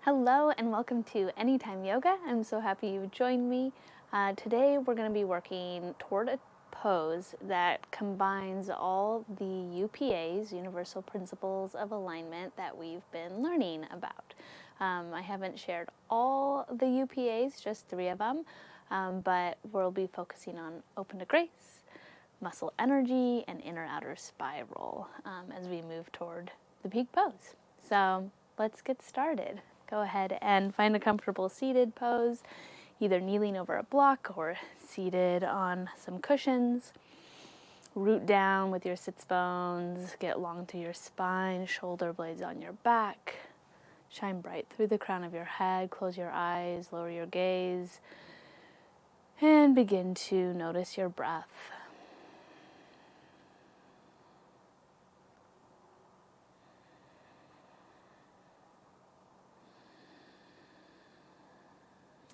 Hello and welcome to Anytime Yoga. I'm so happy you joined me. Today we're going to be working toward a pose that combines all the UPAs, Universal Principles of Alignment, that we've been learning about. I haven't shared all the UPAs, just 3 of them, but we'll be focusing on Open to Grace, Muscle Energy, and Inner Outer Spiral as we move toward the peak pose. So let's get started. Go ahead and find a comfortable seated pose, either kneeling over a block or seated on some cushions. Root down with your sits bones, get long through your spine, shoulder blades on your back. Shine bright through the crown of your head, close your eyes, lower your gaze, and begin to notice your breath.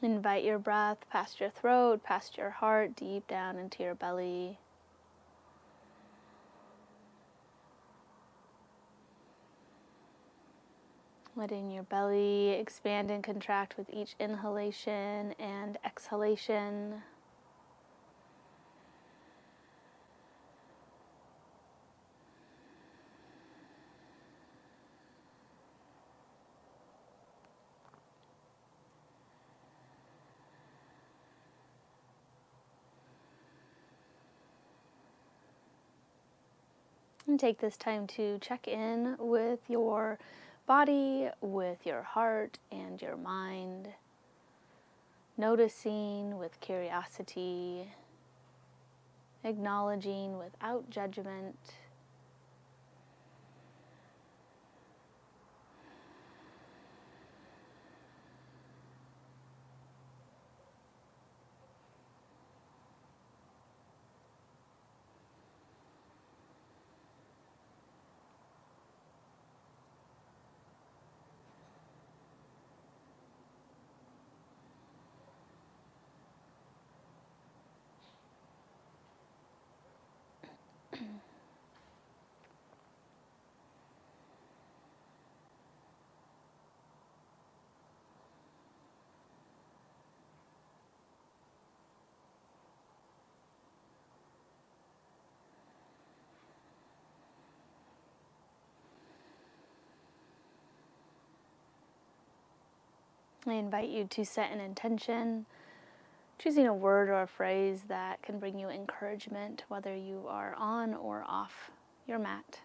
Invite your breath past your throat, past your heart, deep down into your belly. Letting your belly expand and contract with each inhalation and exhalation. And take this time to check in with your body, with your heart and your mind. Noticing with curiosity, acknowledging without judgment. I invite you to set an intention, choosing a word or a phrase that can bring you encouragement, whether you are on or off your mat.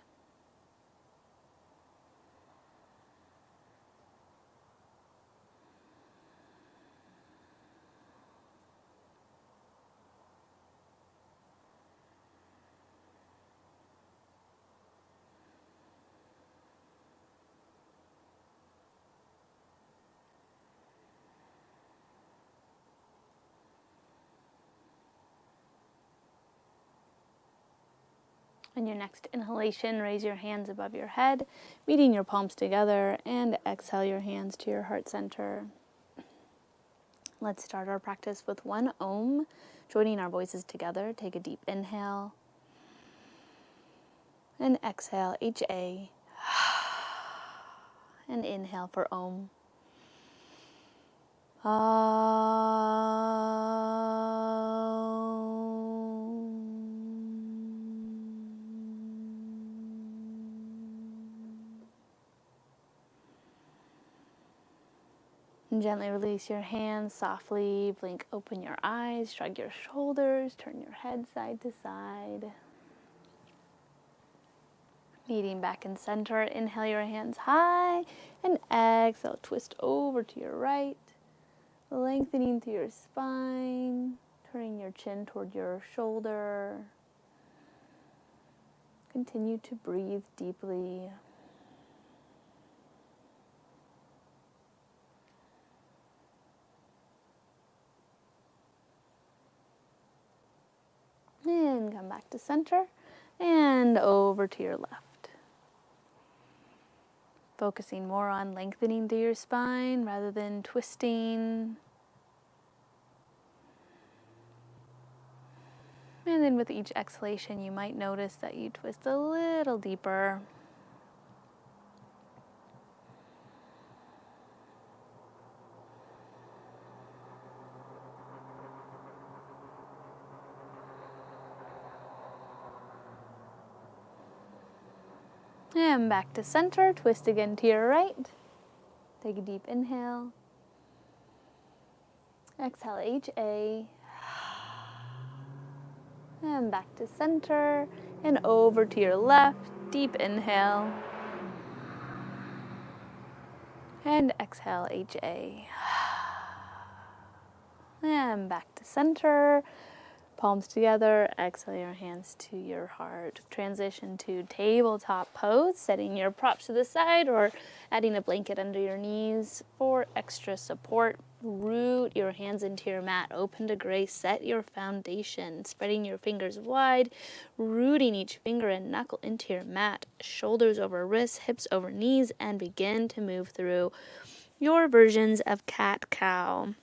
On your next inhalation, raise your hands above your head, meeting your palms together, and exhale your hands to your heart center. Let's start our practice with one Om, joining our voices together. Take a deep inhale, and exhale, HA, and inhale for Om. And gently release your hands, softly blink open your eyes, shrug your shoulders, turn your head side to side. Meeting back in center, inhale your hands high, and exhale, twist over to your right, lengthening through your spine, turning your chin toward your shoulder. Continue to breathe deeply. And come back to center and over to your left. Focusing more on lengthening through your spine rather than twisting. And then with each exhalation, you might notice that you twist a little deeper. And back to center, twist again to your right. Take a deep inhale. Exhale, HA. And back to center and over to your left. Deep inhale. And exhale, HA. And back to center. Palms together, exhale your hands to your heart. Transition to tabletop pose, setting your props to the side or adding a blanket under your knees for extra support. Root your hands into your mat, open to grace, set your foundation, spreading your fingers wide, rooting each finger and knuckle into your mat, shoulders over wrists, hips over knees, and begin to move through your versions of cat-cow.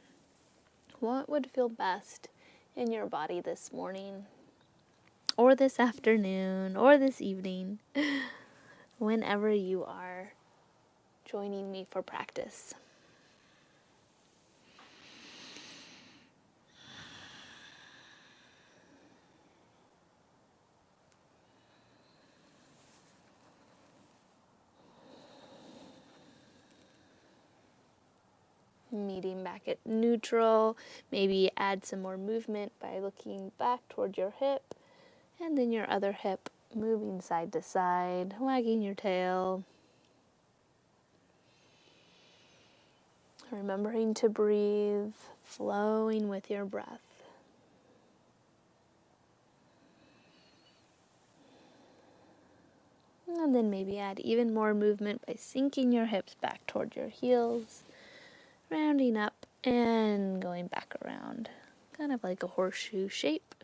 What would feel best in your body this morning, or this afternoon, or this evening, whenever you are joining me for practice? Meeting back at neutral, maybe add some more movement by looking back toward your hip, and then your other hip moving side to side, wagging your tail. Remembering to breathe, flowing with your breath. And then maybe add even more movement by sinking your hips back toward your heels, rounding up and going back around, kind of like a horseshoe shape.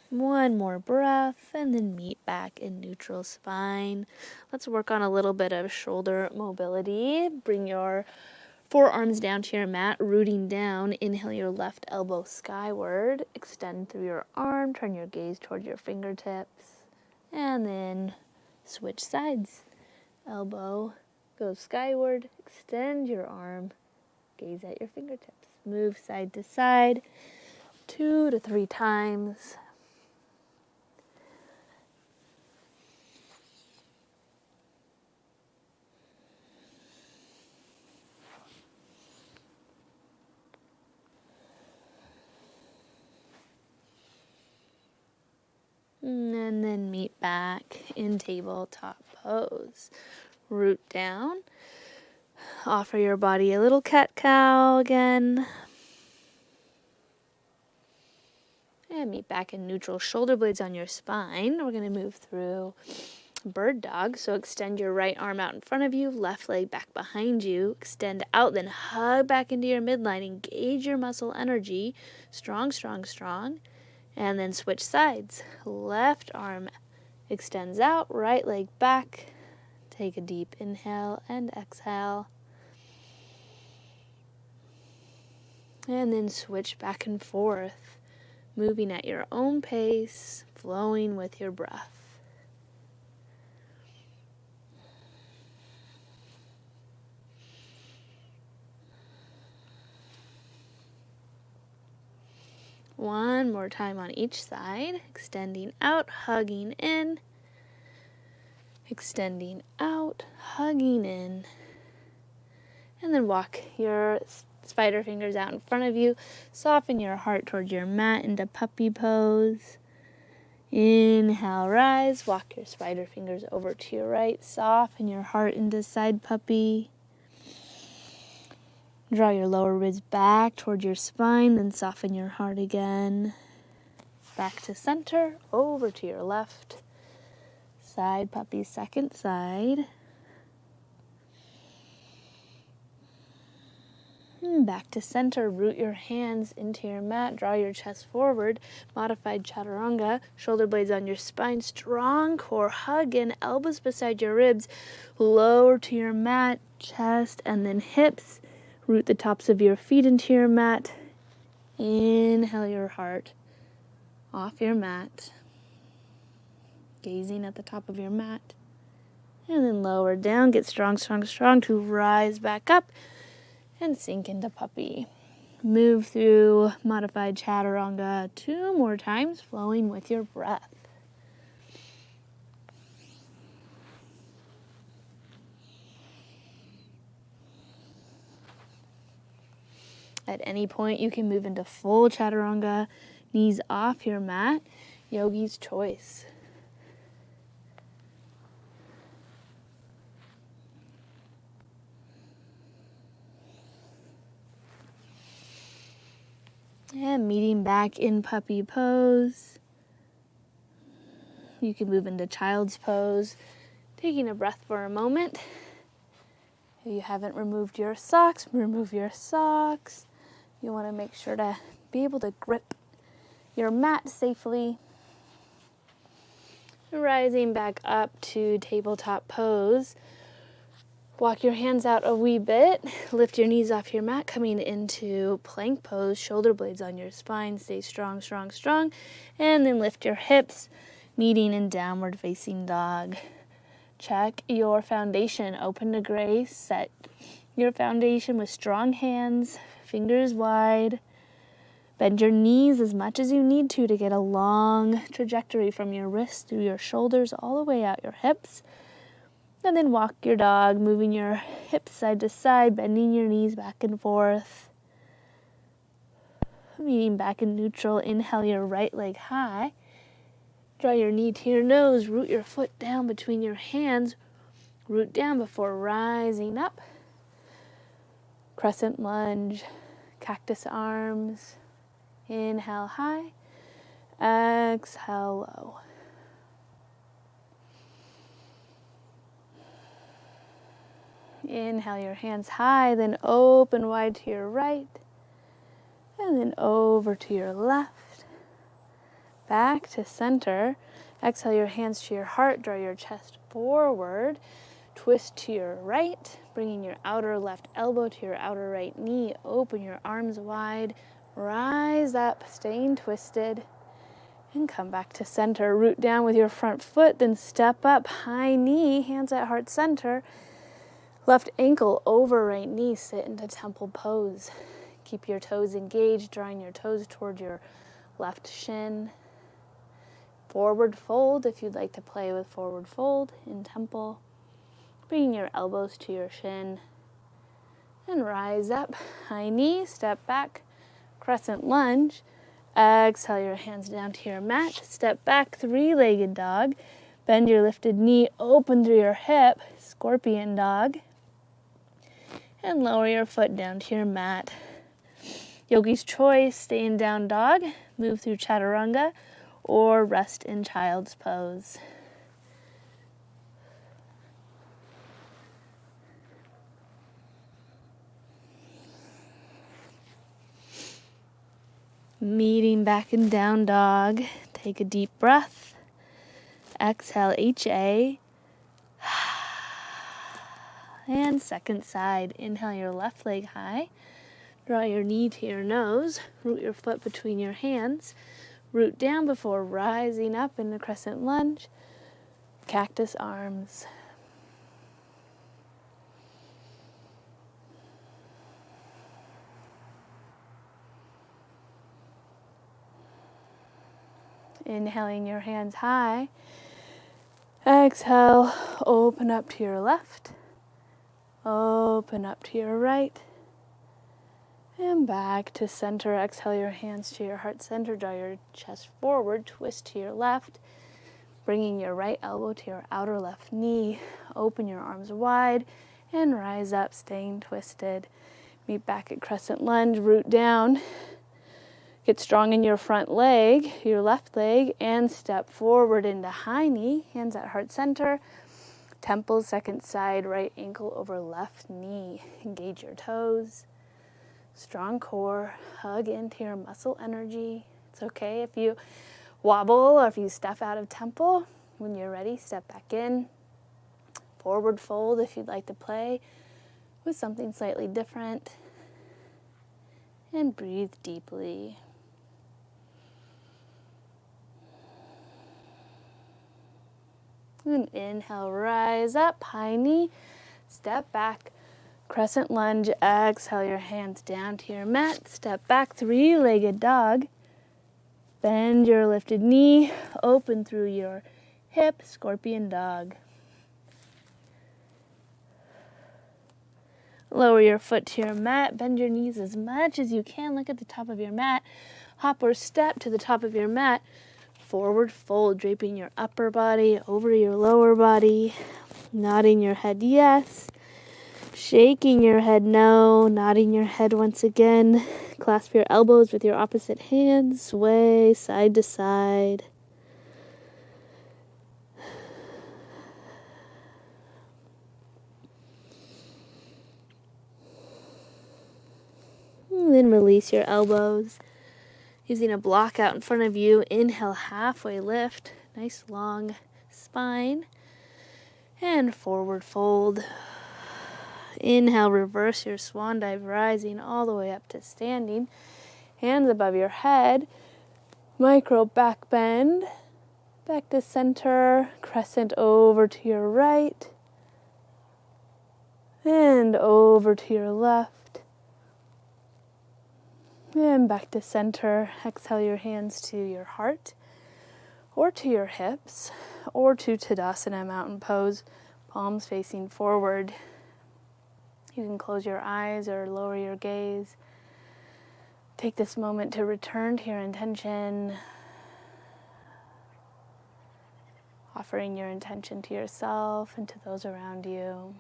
One more breath, and then meet back in neutral spine. Let's work on a little bit of shoulder mobility. Bring your forearms down to your mat, rooting down. Inhale your left elbow skyward. Extend through your arm. Turn your gaze toward your fingertips. And then switch sides. Elbow goes skyward. Extend your arm. Gaze at your fingertips. Move side to side 2 to 3 times. And then meet back in tabletop pose. Root down. Offer your body a little cat-cow again. And meet back in neutral, shoulder blades on your spine. We're going to move through bird dog. So extend your right arm out in front of you, left leg back behind you. Extend out, then hug back into your midline. Engage your muscle energy. Strong, strong, strong. And then switch sides. Left arm extends out, right leg back. Take a deep inhale and exhale. And then switch back and forth, moving at your own pace, flowing with your breath. One more time on each side, extending out, hugging in, extending out, hugging in, and then walk your spider fingers out in front of you. Soften your heart towards your mat into puppy pose. Inhale, rise, walk your spider fingers over to your right, soften your heart into side puppy. Draw your lower ribs back toward your spine, then soften your heart again. Back to center, over to your left. Side puppy, second side. Back to center, root your hands into your mat, draw your chest forward, modified chaturanga, shoulder blades on your spine, strong core, hug in, elbows beside your ribs, lower to your mat, chest, and then hips. Root the tops of your feet into your mat. Inhale your heart off your mat, gazing at the top of your mat. And then lower down, get strong, strong, strong to rise back up and sink into puppy. Move through modified chaturanga 2 more times, flowing with your breath. At any point, you can move into full chaturanga, knees off your mat, yogi's choice. And meeting back in puppy pose. You can move into child's pose, taking a breath for a moment. If you haven't removed your socks, remove your socks. You want to make sure to be able to grip your mat safely. Rising back up to tabletop pose. Walk your hands out a wee bit. Lift your knees off your mat, coming into plank pose. Shoulder blades on your spine. Stay strong, strong, strong. And then lift your hips, meeting in downward facing dog. Check your foundation. Open to grace. Set your foundation with strong hands, fingers wide. Bend your knees as much as you need to get a long trajectory from your wrists through your shoulders all the way out your hips. And then walk your dog, moving your hips side to side, bending your knees back and forth. Meeting back in neutral. Inhale your right leg high. Draw your knee to your nose. Root your foot down between your hands. Root down before rising up. Crescent lunge. Cactus arms. Inhale high. Exhale low. Inhale your hands high, then open wide to your right, and then over to your left. Back to center. Exhale your hands to your heart, draw your chest forward. Twist to your right, bringing your outer left elbow to your outer right knee. Open your arms wide. Rise up, staying twisted, and come back to center. Root down with your front foot, then step up, high knee, hands at heart center. Left ankle over right knee, sit into temple pose. Keep your toes engaged, drawing your toes toward your left shin. Forward fold if you'd like to play with forward fold in temple. Bringing your elbows to your shin. And rise up, high knee, step back. Crescent lunge. Exhale your hands down to your mat. Step back, three-legged dog. Bend your lifted knee, open through your hip. Scorpion dog. And lower your foot down to your mat. Yogi's choice, stay in down dog, move through chaturanga, or rest in child's pose. Meeting back in down dog. Take a deep breath. Exhale, HA. And second side. Inhale your left leg high. Draw your knee to your nose. Root your foot between your hands. Root down before rising up in the crescent lunge. Cactus arms. Inhaling your hands high. Exhale, open up to your left. Open up to your right. And back to center. Exhale your hands to your heart center. Draw your chest forward. Twist to your left. Bringing your right elbow to your outer left knee. Open your arms wide and rise up, staying twisted. Meet back at crescent lunge. Root down. Get strong in your front leg, your left leg, and step forward into high knee. Hands at heart center. Temple, second side, right ankle over left knee. Engage your toes. Strong core. Hug into your muscle energy. It's okay if you wobble or if you step out of temple. When you're ready, step back in. Forward fold if you'd like to play with something slightly different. And breathe deeply. And inhale, rise up, high knee, step back, crescent lunge. Exhale your hands down to your mat, step back, three-legged dog. Bend your lifted knee, open through your hip, scorpion dog. Lower your foot to your mat, bend your knees as much as you can. Look at the top of your mat. Hop or step to the top of your mat. Forward fold, draping your upper body over your lower body. Nodding your head yes. Shaking your head no. Nodding your head once again. Clasp your elbows with your opposite hands. Sway side to side. And then release your elbows. Using a block out in front of you, inhale, halfway lift. Nice long spine. And forward fold. Inhale, reverse your swan dive, rising all the way up to standing. Hands above your head. Micro back bend. Back to center. Crescent over to your right. And over to your left. And back to center. Exhale your hands to your heart or to your hips or to Tadasana mountain pose, palms facing forward. You can close your eyes or lower your gaze. Take this moment to return to your intention, offering your intention to yourself and to those around you.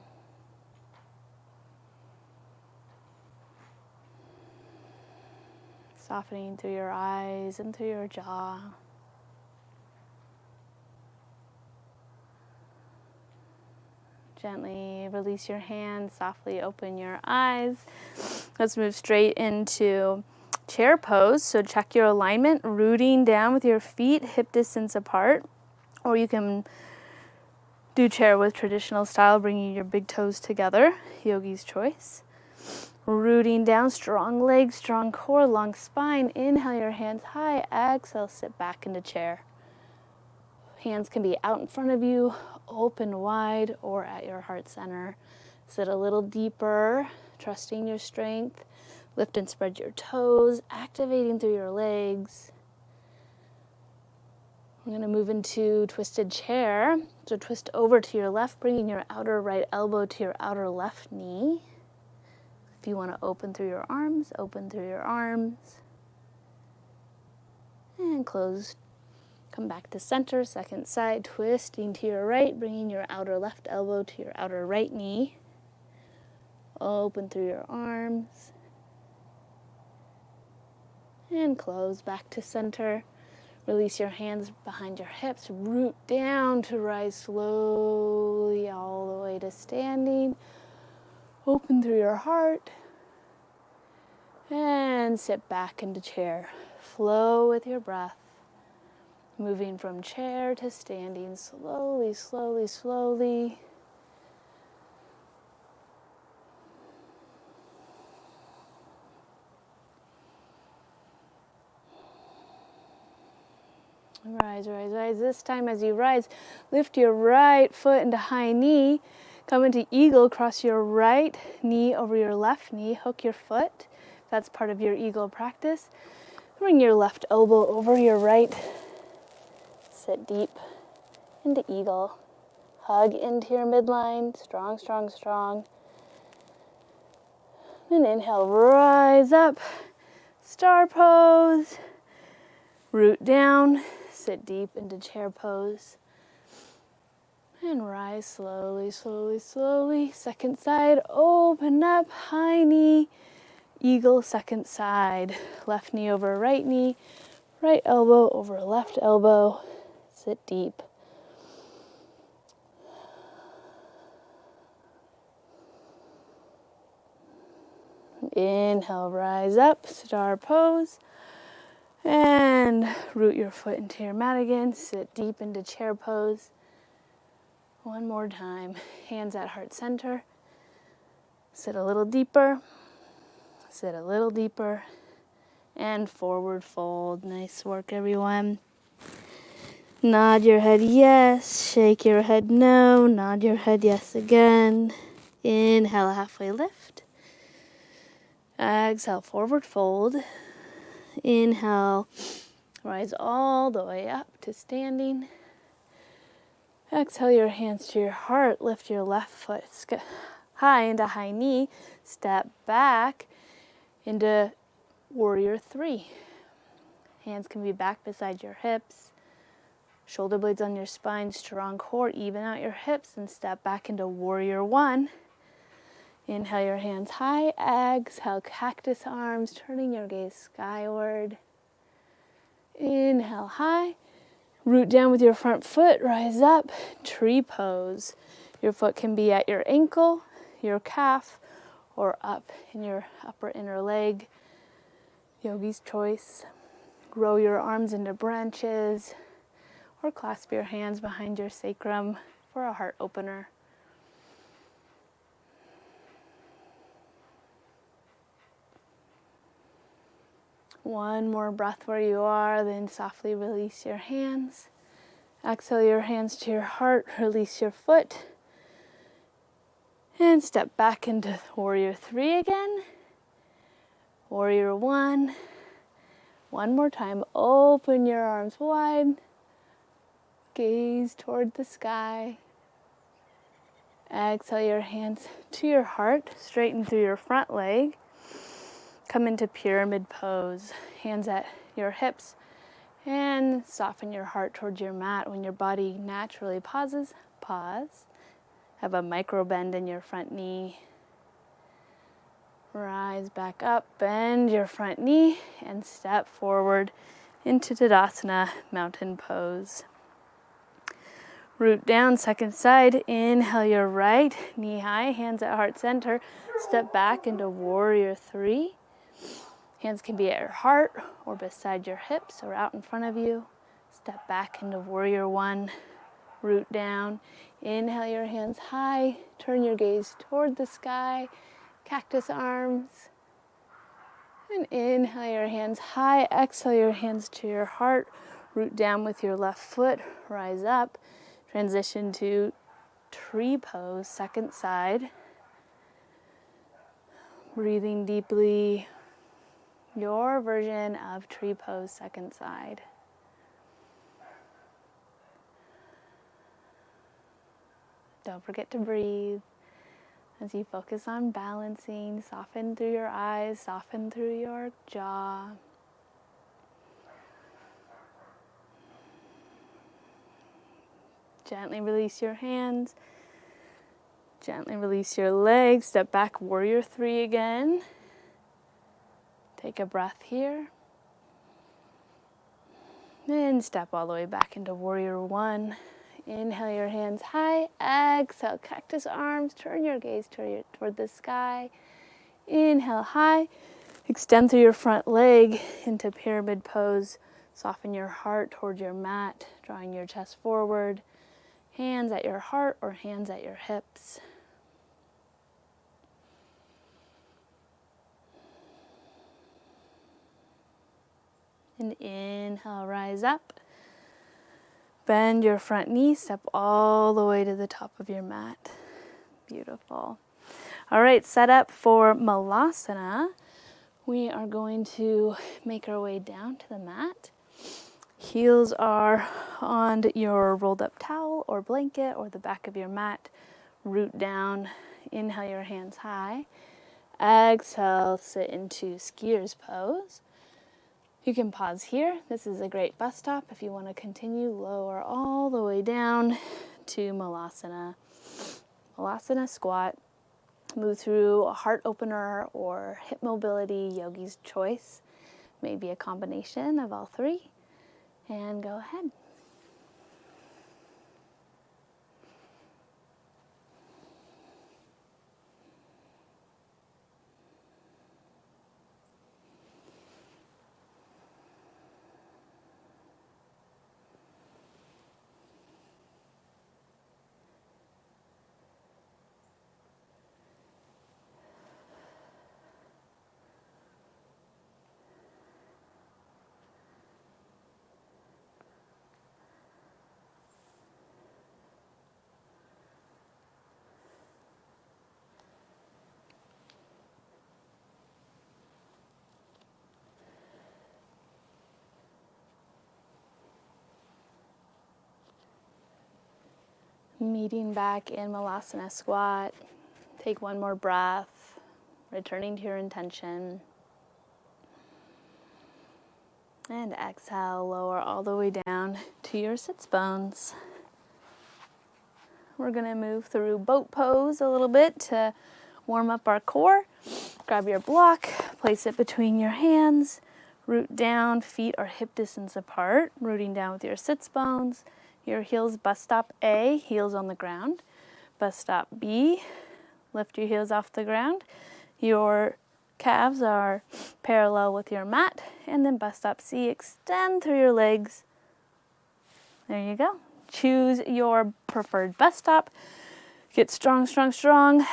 Softening through your eyes and through your jaw. Gently release your hands, softly open your eyes. Let's move straight into chair pose. So check your alignment, rooting down with your feet hip distance apart. Or you can do chair with traditional style, bringing your big toes together, yogi's choice. Rooting down, strong legs, strong core, long spine. Inhale your hands high, exhale, sit back into chair. Hands can be out in front of you, open wide, or at your heart center. Sit a little deeper, trusting your strength. Lift and spread your toes, activating through your legs. We're going to move into twisted chair. So twist over to your left, bringing your outer right elbow to your outer left knee. If you want to open through your arms, open through your arms. And close. Come back to center, second side, twisting to your right, bringing your outer left elbow to your outer right knee. Open through your arms. And close back to center. Release your hands behind your hips, root down to rise slowly all the way to standing. Open through your heart. And sit back into chair. Flow with your breath. Moving from chair to standing slowly, slowly, slowly. Rise, rise, rise. This time as you rise, lift your right foot into high knee. Come into eagle, cross your right knee over your left knee. Hook your foot. That's part of your eagle practice. Bring your left elbow over your right. Sit deep into eagle. Hug into your midline. Strong, strong, strong. Then inhale, rise up. Star pose. Root down. Sit deep into chair pose. And rise slowly, slowly, slowly. Second side, open up. High knee. Eagle, second side. Left knee over right knee. Right elbow over left elbow. Sit deep. Inhale, rise up, star pose. And root your foot into your mat again. Sit deep into chair pose. One more time. Hands at heart center. Sit a little deeper. Sit a little deeper. And forward fold. Nice work, everyone. Nod your head yes, shake your head no, nod your head yes again. Inhale, halfway lift. Exhale, forward fold. Inhale, rise all the way up to standing. Exhale your hands to your heart, lift your left foot high into high knee, step back into warrior three. Hands can be back beside your hips. Shoulder blades on your spine, strong core, even out your hips and step back into warrior one. Inhale your hands high, exhale cactus arms, turning your gaze skyward. Inhale high, root down with your front foot, rise up, tree pose. Your foot can be at your ankle, your calf, or up in your upper inner leg. Yogi's choice. Grow your arms into branches, or clasp your hands behind your sacrum for a heart opener. One more breath where you are, then softly release your hands. Exhale your hands to your heart, release your foot, and step back into warrior three again. Warrior one. One more time, open your arms wide. Gaze toward the sky. Exhale your hands to your heart, straighten through your front leg. Come into pyramid pose, hands at your hips, and soften your heart towards your mat. When your body naturally pauses, pause. Have a micro bend in your front knee. Rise back up, bend your front knee, and step forward into Tadasana, mountain pose. Root down, second side. Inhale your right, knee high, hands at heart center. Step back into warrior three. Hands can be at your heart or beside your hips or out in front of you. Step back into warrior one. Root down. Inhale your hands high. Turn your gaze toward the sky. Cactus arms. And inhale your hands high. Exhale your hands to your heart. Root down with your left foot. Rise up. Transition to tree pose, second side. Breathing deeply. Your version of tree pose, second side. Don't forget to breathe as you focus on balancing. Soften through your eyes, soften through your jaw. Gently release your hands. Gently release your legs. Step back, warrior three again. Take a breath here. Then step all the way back into warrior one. Inhale your hands high. Exhale, cactus arms. Turn your gaze toward the sky. Inhale high. Extend through your front leg into pyramid pose. Soften your heart toward your mat, drawing your chest forward. Hands at your heart or hands at your hips. And inhale, rise up. Bend your front knee, step all the way to the top of your mat. Beautiful. All right, set up for Malasana. We are going to make our way down to the mat. Heels are on your rolled up towel or blanket or the back of your mat. Root down, inhale your hands high. Exhale, sit into skier's pose. You can pause here. This is a great bus stop. If you want to continue, lower all the way down to Malasana. Malasana squat. Move through a heart opener or hip mobility, yogi's choice. Maybe a combination of all three. And go ahead. Meeting back in Malasana squat. Take one more breath, returning to your intention. And exhale, lower all the way down to your sits bones. We're going to move through boat pose a little bit to warm up our core. Grab your block, place it between your hands, root down, feet are hip distance apart, rooting down with your sits bones. Your heels, bus stop A, heels on the ground. Bus stop B, lift your heels off the ground. Your calves are parallel with your mat. And then bus stop C, extend through your legs. There you go. Choose your preferred bus stop. Get strong, strong, strong.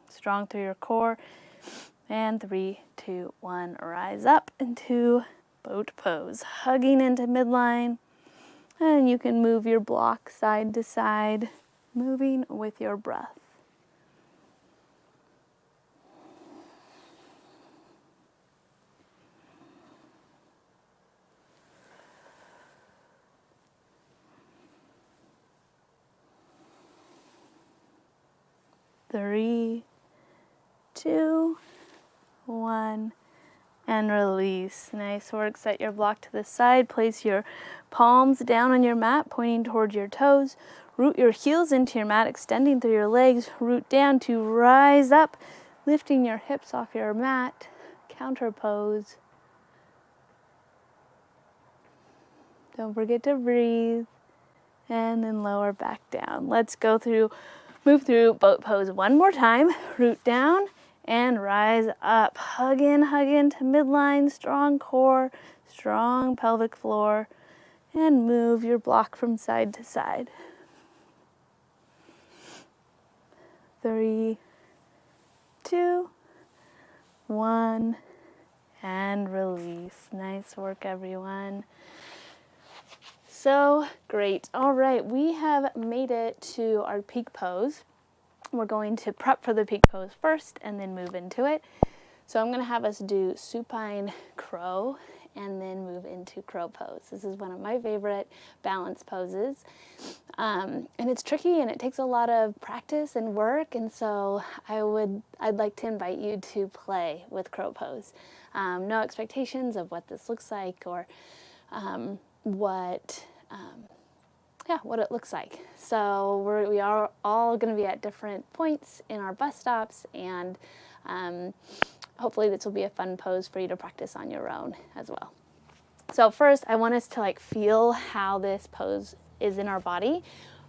Strong through your core. And 3, 2, 1, rise up into boat pose. Hugging into midline. And you can move your block side to side, moving with your breath. Three, 2, 1, and release. Nice work. Set your block to the side. Place your palms down on your mat, pointing towards your toes. Root your heels into your mat, extending through your legs. Root down to rise up, lifting your hips off your mat. Counter pose. Don't forget to breathe. And then lower back down. Let's move through boat pose one more time. Root down and rise up. Hug in to midline, strong core, strong pelvic floor, and move your block from side to side. 3, 2, 1, and release. Nice work, everyone. So great. All right, we have made it to our peak pose. We're going to prep for the peak pose first and then move into it. So I'm going to have us do supine crow and then move into crow pose. This is one of my favorite balance poses. And it's tricky and it takes a lot of practice and work. And so I'd like to invite you to play with crow pose. No expectations of what this looks like or what it looks like. So we are all going to be at different points in our bus stops, and hopefully this will be a fun pose for you to practice on your own as well. So first, I want us to feel how this pose is in our body.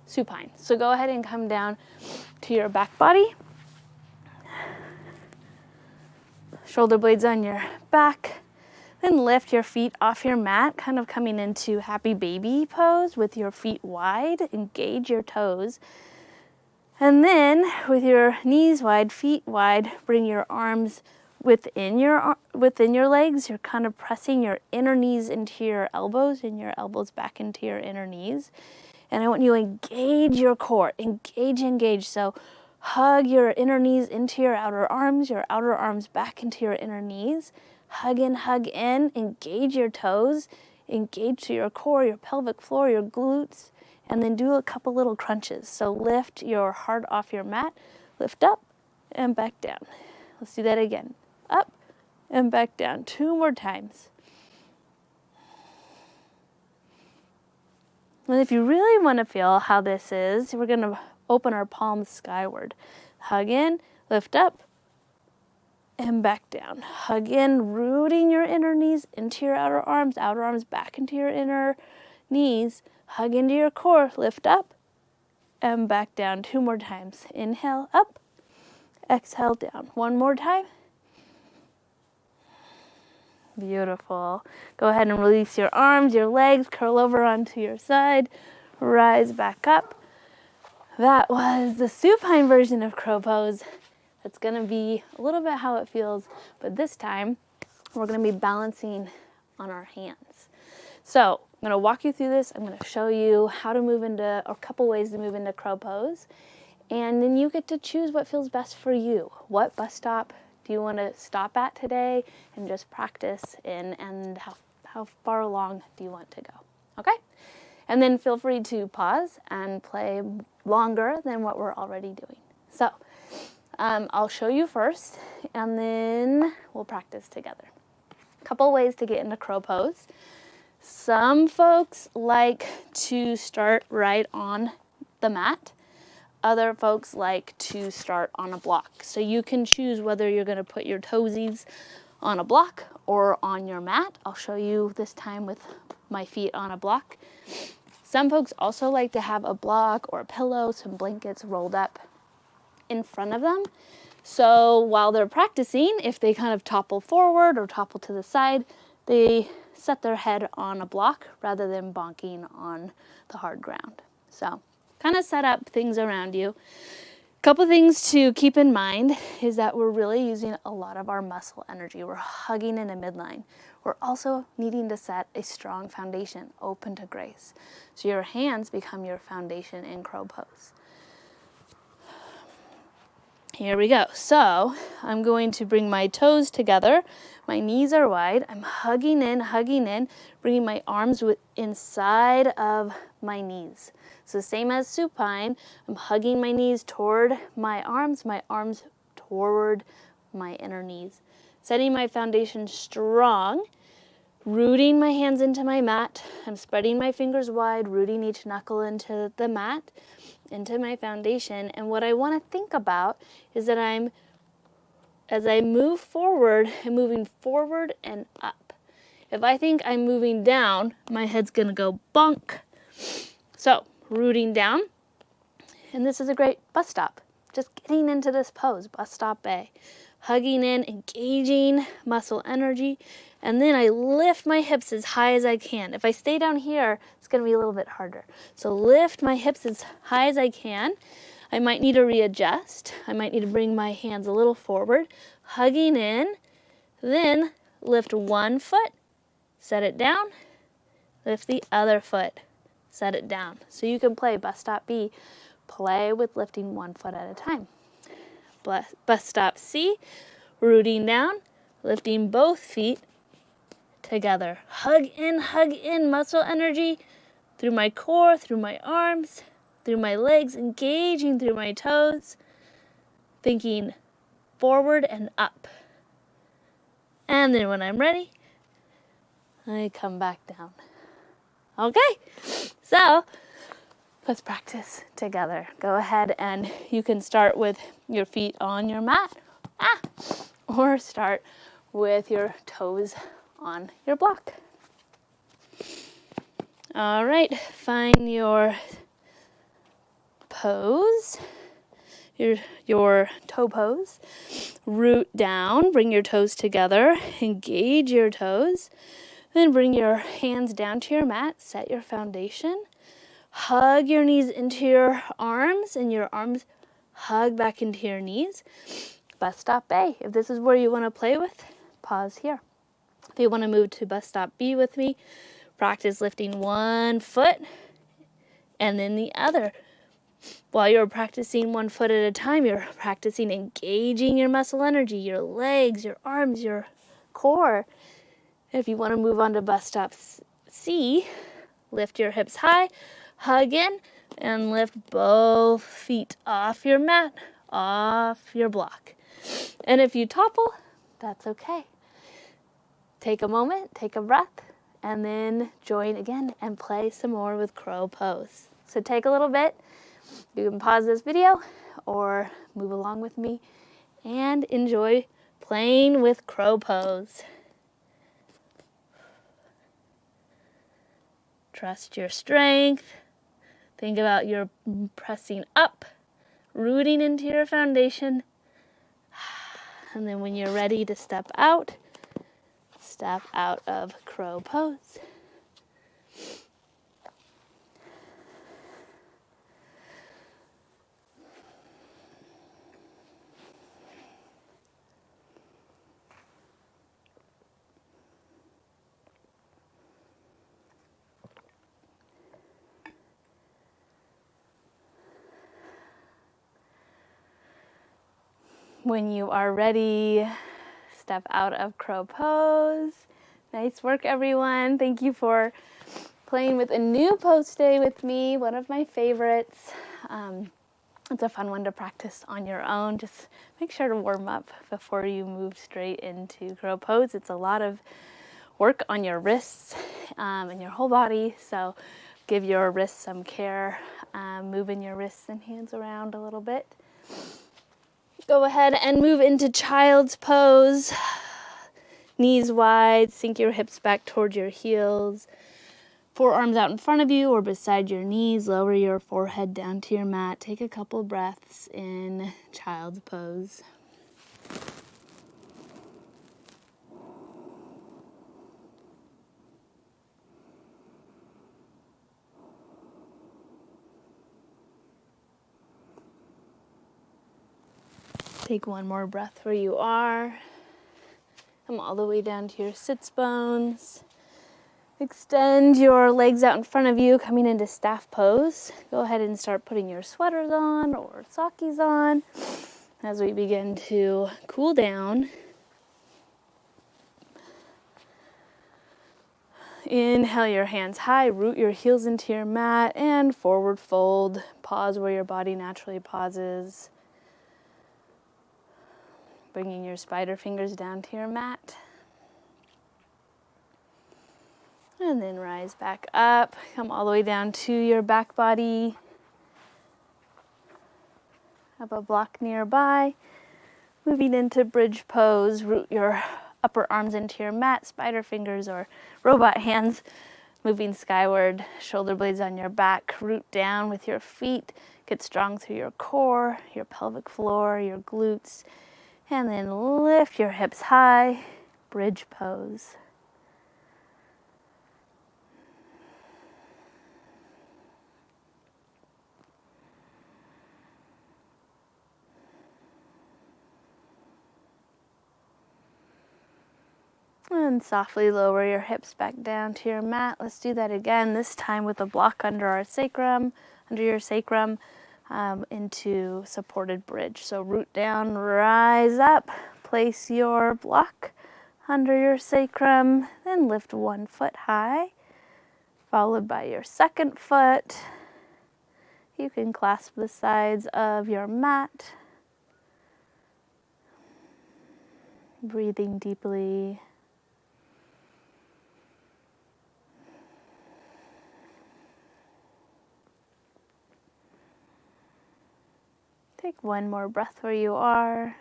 Supine. So go ahead and come down to your back body. Shoulder blades on your back. Then lift your feet off your mat, kind of coming into happy baby pose with your feet wide. Engage your toes. And then with your knees wide, feet wide, bring your arms within your legs. You're kind of pressing your inner knees into your elbows and your elbows back into your inner knees. And I want you to engage your core. Engage. So hug your inner knees into your outer arms back into your inner knees. Hug in, engage your toes, engage to your core, your pelvic floor, your glutes, and then do a couple little crunches. So lift your heart off your mat, lift up and back down. Let's do that again. Up and back down. 2 more times. And if you really want to feel how this is, we're going to open our palms skyward. Hug in, lift up, and back down. Hug in, rooting your inner knees into your outer arms back into your inner knees. Hug into your core, lift up, and back down. 2 more times. Inhale, up, exhale, down. 1 more time. Beautiful. Go ahead and release your arms, your legs, curl over onto your side, rise back up. That was the supine version of crow pose. It's going to be a little bit how it feels, but this time we're going to be balancing on our hands. So I'm going to walk you through this. I'm going to show you how to move into, a couple ways to move into crow pose, and then you get to choose what feels best for you. What bus stop do you want to stop at today and just practice in, and how far along do you want to go? Okay? And then feel free to pause and play longer than what we're already doing. So I'll show you first, and then we'll practice together. A couple ways to get into crow pose. Some folks like to start right on the mat. Other folks like to start on a block. So you can choose whether you're going to put your toesies on a block or on your mat. I'll show you this time with my feet on a block. Some folks also like to have a block or a pillow, some blankets rolled up in front of them. So while they're practicing, if they kind of topple forward or topple to the side, they set their head on a block rather than bonking on the hard ground. So kind of set up things around you. A couple things to keep in mind is that we're really using a lot of our muscle energy. We're hugging in a midline. We're also needing to set a strong foundation, open to grace. So your hands become your foundation in crow pose. Here we go. So I'm going to bring my toes together. My knees are wide. I'm hugging in, bringing my arms inside of my knees. So same as supine, I'm hugging my knees toward my arms toward my inner knees. Setting my foundation strong, rooting my hands into my mat. I'm spreading my fingers wide, rooting each knuckle into the mat, into my foundation. And what I want to think about is that as I move forward, I'm moving forward and up. If I think I'm moving down, my head's going to go bonk. So rooting down, and this is a great bus stop. Just getting into this pose, bus stop A. Hugging in, engaging muscle energy, and then I lift my hips as high as I can. If I stay down here, it's going to be a little bit harder. So lift my hips as high as I can. I might need to readjust. I might need to bring my hands a little forward, hugging in, then lift one foot, set it down, lift the other foot, set it down. So you can play bus stop B, play with lifting one foot at a time. Bus stop C, rooting down, lifting both feet together. Hug in, muscle energy through my core, through my arms, through my legs, engaging through my toes, thinking forward and up. And then when I'm ready, I come back down. Okay, so let's practice together. Go ahead and you can start with your feet on your mat, or start with your toes on your block. All right, find your pose, your toe pose. Root down, bring your toes together, engage your toes, then bring your hands down to your mat, set your foundation. Hug your knees into your arms, and your arms hug back into your knees. Bus stop A. If this is where you want to play with, pause here. If you want to move to bus stop B with me, practice lifting one foot and then the other. While you're practicing one foot at a time, you're practicing engaging your muscle energy, your legs, your arms, your core. If you want to move on to bus stop C, lift your hips high, hug in, and lift both feet off your mat, off your block. And if you topple, that's okay. Take a moment, take a breath, and then join again and play some more with crow pose. So take a little bit. You can pause this video or move along with me and enjoy playing with crow pose. Trust your strength. Think about your pressing up, rooting into your foundation. And then when you're ready to step out of crow pose. When you are ready, step out of crow pose. Nice work, everyone. Thank you for playing with a new pose today with me, one of my favorites. It's a fun one to practice on your own. Just make sure to warm up before you move straight into crow pose. It's a lot of work on your wrists and your whole body, so give your wrists some care, moving your wrists and hands around a little bit. Go ahead and move into child's pose. Knees wide, sink your hips back toward your heels. Forearms out in front of you or beside your knees. Lower your forehead down to your mat. Take a couple breaths in child's pose. Take one more breath where you are. Come all the way down to your sits bones. Extend your legs out in front of you, coming into staff pose. Go ahead and start putting your sweaters on or sockies on as we begin to cool down. Inhale your hands high, root your heels into your mat, and forward fold. Pause where your body naturally pauses. Bringing your spider fingers down to your mat. And then rise back up. Come all the way down to your back body. Have a block nearby. Moving into bridge pose. Root your upper arms into your mat, spider fingers or robot hands. Moving skyward, shoulder blades on your back. Root down with your feet. Get strong through your core, your pelvic floor, your glutes. And then lift your hips high, bridge pose. And softly lower your hips back down to your mat. Let's do that again, this time with a block under our sacrum, under your sacrum. Into supported bridge. So root down, rise up, place your block under your sacrum, then lift one foot high, followed by your second foot. You can clasp the sides of your mat, breathing deeply. Take one more breath where you are.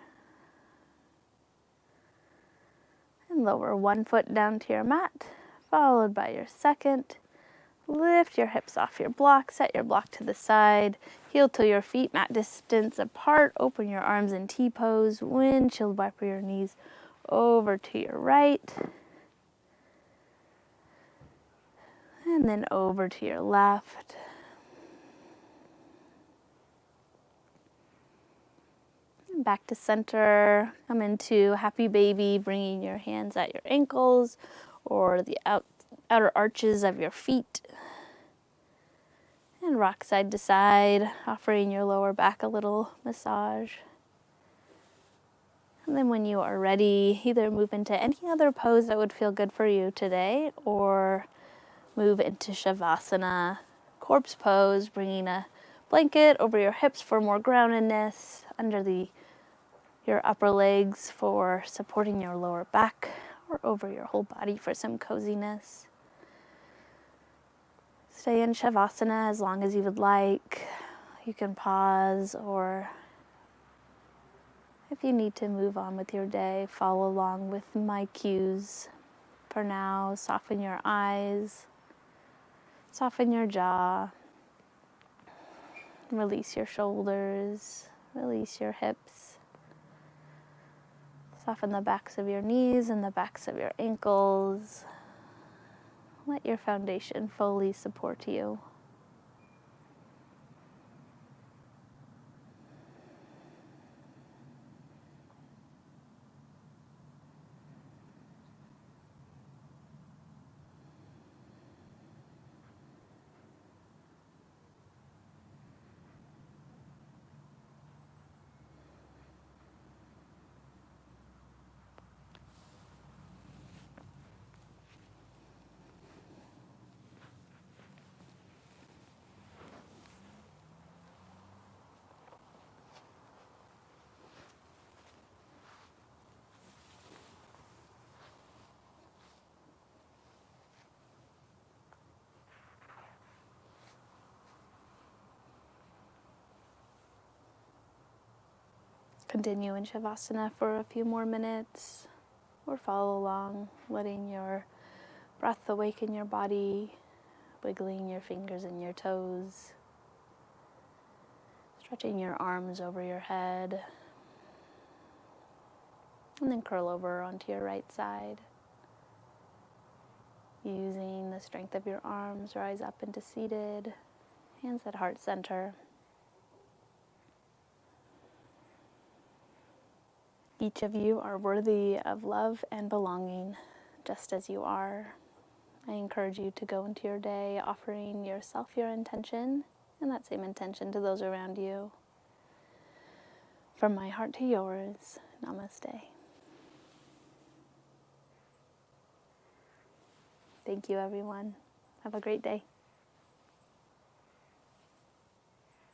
And lower one foot down to your mat, followed by your second. Lift your hips off your block, set your block to the side. Heel to your feet, mat distance apart. Open your arms in T-pose. Windshield wiper your knees over to your right. And then over to your left. Back to center, come into happy baby, bringing your hands at your ankles or the outer arches of your feet. And rock side to side, offering your lower back a little massage. And then when you are ready, either move into any other pose that would feel good for you today or move into Shavasana, corpse pose, bringing a blanket over your hips for more groundedness, under your upper legs for supporting your lower back, or over your whole body for some coziness. Stay in Shavasana as long as you would like. You can pause, or if you need to move on with your day, follow along with my cues. For now, soften your eyes, soften your jaw, release your shoulders, release your hips. Soften the backs of your knees and the backs of your ankles. Let your foundation fully support you. continue in Shavasana for a few more minutes, or follow along, letting your breath awaken your body, wiggling your fingers and your toes, stretching your arms over your head, and then curl over onto your right side. Using the strength of your arms, rise up into seated, hands at heart center. Each of you are worthy of love and belonging, just as you are. I encourage you to go into your day offering yourself your intention, and that same intention to those around you. From my heart to yours, namaste. Thank you, everyone. Have a great day.